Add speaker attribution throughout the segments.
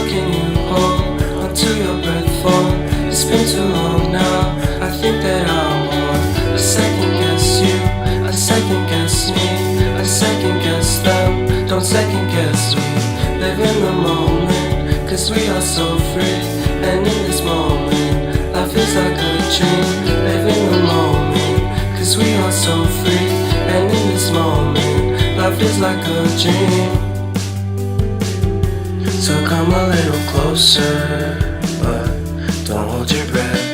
Speaker 1: can you hold onto your breath for? It's been too long now. I think that I want a second guess you, a second guess me, a second guess them. Don't second guess we live in the moment, cause we are so free. And in this moment, life is like a dream. Live in the moment, cause we are so free. And in this moment, life is like a dream. So come a little closer, but don't hold your breath.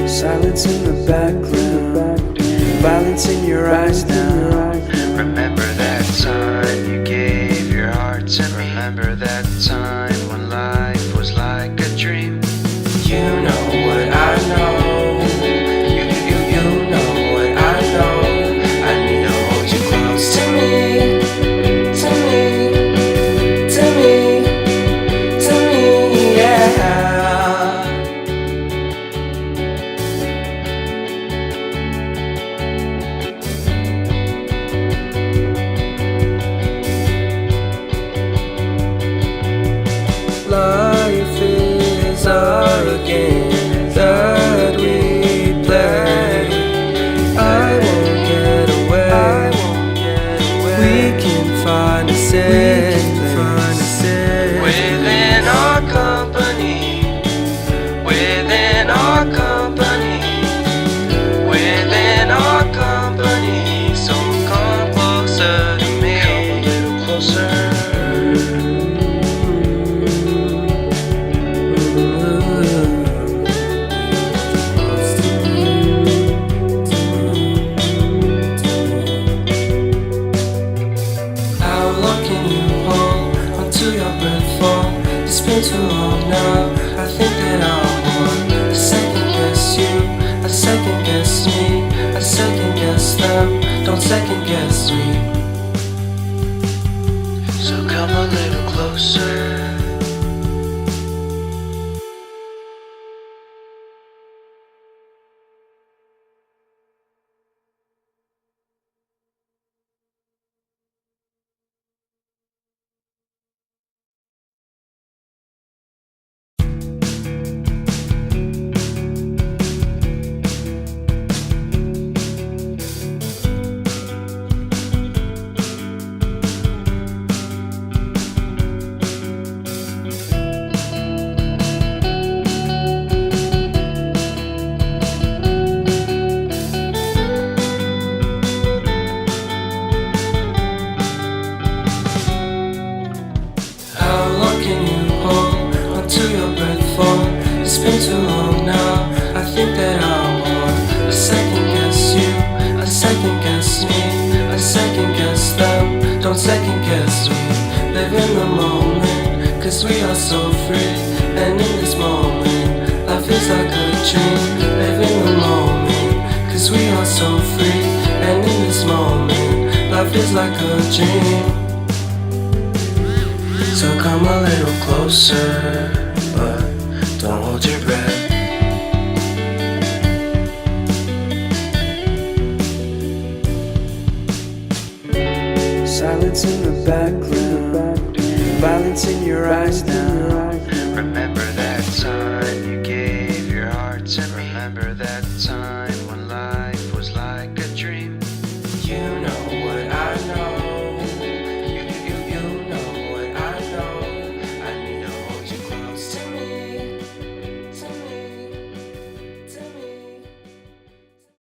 Speaker 2: Silence in the background, violence in your eyes now.
Speaker 3: Remember that time you gave your heart to me. Remember that time when life was like a dream.
Speaker 1: You know what I know. You know what I know. I need to hold you close to me, to me, to me, to me, yeah. Life is a game that we play. I won't get away. We can find a safe place
Speaker 3: Within our company, within our company, within our company. So come closer to me, come a little closer.
Speaker 1: How long can you hold onto your breath for? It's been too long now. I think that I want a second guess you, a second guess me, a second guess them. Don't second guess me.
Speaker 3: So come a little closer.
Speaker 1: How long can you hold onto your breath for? It's been too long now. I think that I want a second guess you, a second guess me, a second guess them. Don't second guess we live in the moment, cause we are so free. And in this moment, life is like a dream. Live in the moment, cause we are so free. And in this moment, life is like a dream. So come a little closer, but don't hold your breath.
Speaker 2: Silence in the background, violence in your eyes now.
Speaker 3: Remember that time